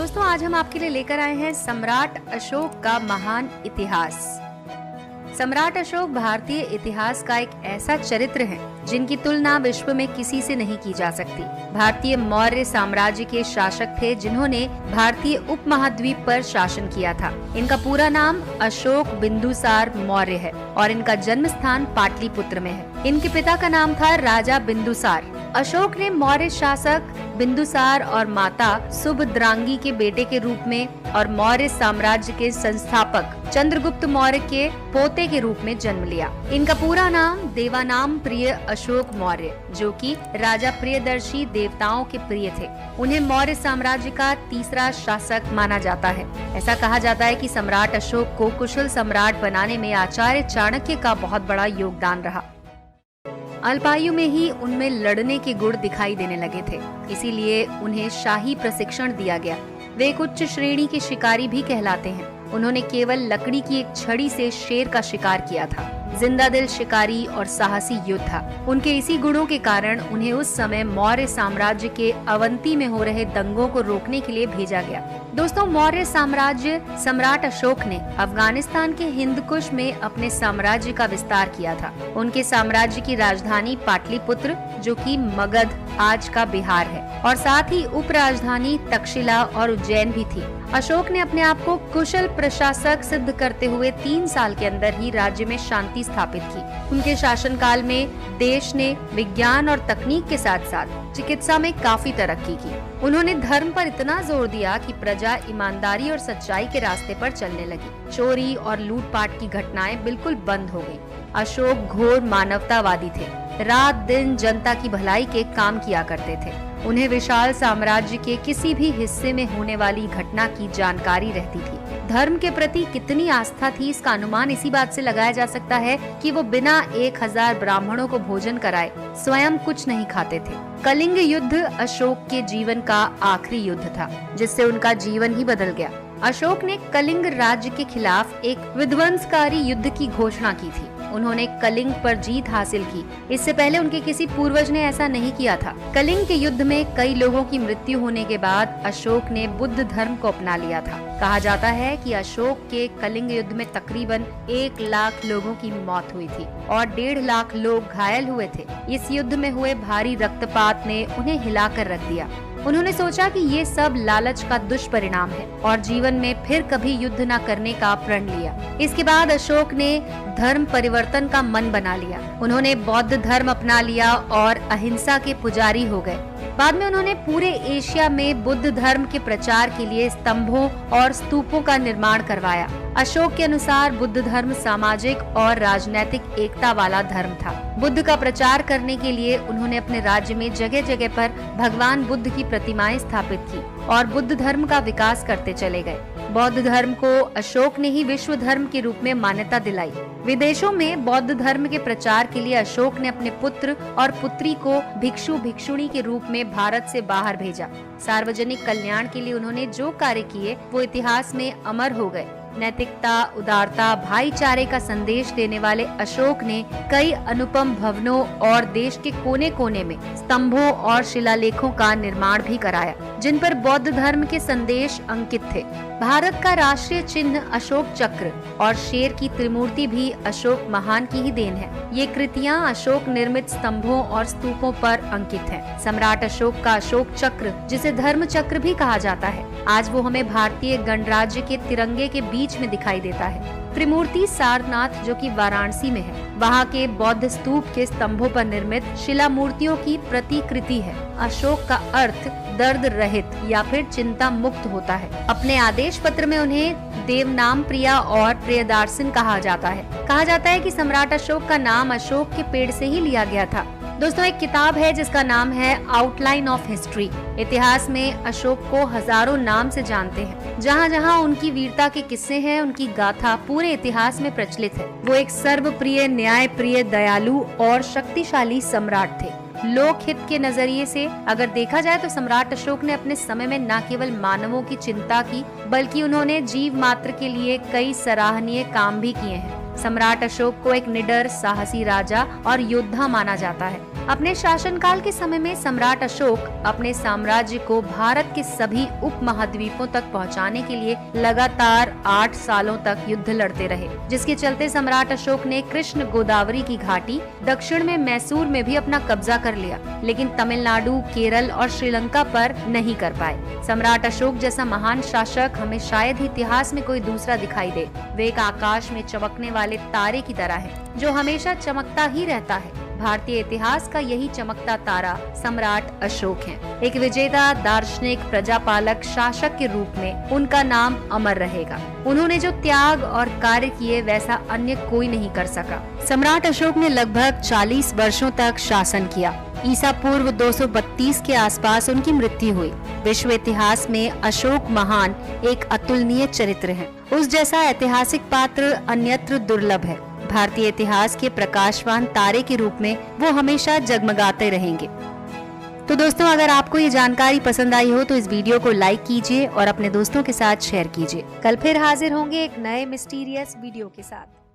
दोस्तों आज हम आपके लिए लेकर आए हैं सम्राट अशोक का महान इतिहास। सम्राट अशोक भारतीय इतिहास का एक ऐसा चरित्र है जिनकी तुलना विश्व में किसी से नहीं की जा सकती। भारतीय मौर्य साम्राज्य के शासक थे जिन्होंने भारतीय उपमहाद्वीप पर शासन किया था। इनका पूरा नाम अशोक बिंदुसार मौर्य है और इनका जन्म स्थान पाटलिपुत्र में है। इनके पिता का नाम था राजा बिंदुसार। अशोक ने मौर्य शासक बिंदुसार और माता सुभद्रांगी के बेटे के रूप में और मौर्य साम्राज्य के संस्थापक चंद्रगुप्त मौर्य के पोते के रूप में जन्म लिया। इनका पूरा नाम देवानाम प्रिय अशोक मौर्य, जो कि राजा प्रियदर्शी देवताओं के प्रिय थे। उन्हें मौर्य साम्राज्य का तीसरा शासक माना जाता है। ऐसा कहा जाता है कि सम्राट अशोक को कुशल सम्राट बनाने में आचार्य चाणक्य का बहुत बड़ा योगदान रहा। अल्पायु में ही उनमें लड़ने के गुण दिखाई देने लगे थे, इसीलिए उन्हें शाही प्रशिक्षण दिया गया। वे एक उच्च श्रेणी के शिकारी भी कहलाते हैं। उन्होंने केवल लकड़ी की एक छड़ी से शेर का शिकार किया था। जिंदा दिल शिकारी और साहसी योद्धा। उनके इसी गुणों के कारण उन्हें उस समय मौर्य साम्राज्य के अवंती में हो रहे दंगों को रोकने के लिए भेजा गया। दोस्तों, मौर्य साम्राज्य सम्राट अशोक ने अफगानिस्तान के हिंदकुश में अपने साम्राज्य का विस्तार किया था। उनके साम्राज्य की राजधानी पाटलिपुत्र, जो कि मगध आज का बिहार है, और साथ ही उप राजधानी तक्षशिला और उज्जैन भी थी। अशोक ने अपने आप को कुशल प्रशासक सिद्ध करते हुए 3 साल के अंदर ही राज्य में शांति स्थापित की। उनके शासनकाल में देश ने विज्ञान और तकनीक के साथ साथ चिकित्सा में काफी तरक्की की। उन्होंने धर्म पर इतना जोर दिया कि प्रजा ईमानदारी और सच्चाई के रास्ते पर चलने लगी। चोरी और लूटपाट की घटनाएं बिल्कुल बंद हो गयी। अशोक घोर मानवतावादी थे। रात दिन जनता की भलाई के काम किया करते थे। उन्हें विशाल साम्राज्य के किसी भी हिस्से में होने वाली घटना की जानकारी रहती थी। धर्म के प्रति कितनी आस्था थी, इसका अनुमान इसी बात से लगाया जा सकता है कि वो बिना 1000 ब्राह्मणों को भोजन कराए स्वयं कुछ नहीं खाते थे। कलिंग युद्ध अशोक के जीवन का आखिरी युद्ध था, जिससे उनका जीवन ही बदल गया। अशोक ने कलिंग राज्य के खिलाफ एक विध्वंसकारी युद्ध की घोषणा की थी। उन्होंने कलिंग पर जीत हासिल की। इससे पहले उनके किसी पूर्वज ने ऐसा नहीं किया था। कलिंग के युद्ध में कई लोगों की मृत्यु होने के बाद अशोक ने बुद्ध धर्म को अपना लिया था। कहा जाता है कि अशोक के कलिंग युद्ध में तकरीबन 1 लाख लोगों की मौत हुई थी और 1.5 लाख लोग घायल हुए थे। इस युद्ध में हुए भारी रक्तपात ने उन्हें हिलाकर रख दिया। उन्होंने सोचा कि ये सब लालच का दुष्परिणाम है और जीवन में फिर कभी युद्ध न करने का प्रण लिया। इसके बाद अशोक ने धर्म परिवर्तन का मन बना लिया। उन्होंने बौद्ध धर्म अपना लिया और अहिंसा के पुजारी हो गए। बाद में उन्होंने पूरे एशिया में बुद्ध धर्म के प्रचार के लिए स्तंभों और स्तूपों का निर्माण करवाया। अशोक के अनुसार बुद्ध धर्म सामाजिक और राजनैतिक एकता वाला धर्म था। बुद्ध का प्रचार करने के लिए उन्होंने अपने राज्य में जगह जगह पर भगवान बुद्ध की प्रतिमाएं स्थापित की और बुद्ध धर्म का विकास करते चले गए। बौद्ध धर्म को अशोक ने ही विश्व धर्म के रूप में मान्यता दिलाई। विदेशों में बौद्ध धर्म के प्रचार के लिए अशोक ने अपने पुत्र और पुत्री को भिक्षु भिक्षुणी के रूप में भारत से बाहर भेजा। सार्वजनिक कल्याण के लिए उन्होंने जो कार्य किए वो इतिहास में अमर हो गए। नैतिकता, उदारता, भाईचारे का संदेश देने वाले अशोक ने कई अनुपम भवनों और देश के कोने कोने में स्तंभों और शिलालेखों का निर्माण भी कराया, जिन पर बौद्ध धर्म के संदेश अंकित थे। भारत का राष्ट्रीय चिन्ह अशोक चक्र और शेर की त्रिमूर्ति भी अशोक महान की ही देन है। ये कृतियां अशोक निर्मित स्तंभों और स्तूपों पर अंकित हैं। सम्राट अशोक का अशोक चक्र, जिसे धर्म चक्र भी कहा जाता है, आज वो हमें भारतीय गणराज्य के तिरंगे के बीच में दिखाई देता है। त्रिमूर्ति सारनाथ, जो कि वाराणसी में है, वहाँ के बौद्ध स्तूप के स्तंभों पर निर्मित शिला मूर्तियों की प्रतिकृति है। अशोक का अर्थ दर्द रहित या फिर चिंता मुक्त होता है। अपने आदेश पत्र में उन्हें देवनाम प्रिया और प्रियदार्शन कहा जाता है। कहा जाता है कि सम्राट अशोक का नाम अशोक के पेड़ से ही लिया गया था। दोस्तों, एक किताब है जिसका नाम है आउटलाइन ऑफ हिस्ट्री। इतिहास में अशोक को हजारों नाम से जानते हैं। जहाँ जहाँ उनकी वीरता के किस्से हैं, उनकी गाथा पूरे इतिहास में प्रचलित है। वो एक सर्वप्रिय, न्याय प्रिय, दयालु और शक्तिशाली सम्राट थे। लोक हित के नजरिए से अगर देखा जाए तो सम्राट अशोक ने अपने समय में न केवल मानवों की चिंता की, बल्कि उन्होंने जीव मात्र के लिए कई सराहनीय काम भी किए हैं। सम्राट अशोक को एक निडर, साहसी राजा और योद्धा माना जाता है। अपने शासनकाल के समय में सम्राट अशोक अपने साम्राज्य को भारत के सभी उपमहाद्वीपों तक पहुंचाने के लिए लगातार 8 सालों तक युद्ध लड़ते रहे, जिसके चलते सम्राट अशोक ने कृष्ण गोदावरी की घाटी, दक्षिण में मैसूर में भी अपना कब्जा कर लिया, लेकिन तमिलनाडु, केरल और श्रीलंका पर नहीं कर पाए। सम्राट अशोक जैसा महान शासक हमें शायद ही इतिहास में कोई दूसरा दिखाई दे। वे एक आकाश में चमकने वाले तारे की तरह है, जो हमेशा चमकता ही रहता है। भारतीय इतिहास का यही चमकता तारा सम्राट अशोक है। एक विजेता, दार्शनिक, प्रजापालक, शासक के रूप में उनका नाम अमर रहेगा। उन्होंने जो त्याग और कार्य किए वैसा अन्य कोई नहीं कर सका। सम्राट अशोक ने लगभग 40 वर्षों तक शासन किया। ईसा पूर्व 232 के आसपास उनकी मृत्यु हुई। विश्व इतिहास में अशोक महान एक अतुलनीय चरित्र है। उस जैसा ऐतिहासिक पात्र अन्यत्र दुर्लभ है। भारतीय इतिहास के प्रकाशवान तारे के रूप में वो हमेशा जगमगाते रहेंगे। तो दोस्तों, अगर आपको ये जानकारी पसंद आई हो तो इस वीडियो को लाइक कीजिए और अपने दोस्तों के साथ शेयर कीजिए। कल फिर हाजिर होंगे एक नए मिस्टीरियस वीडियो के साथ।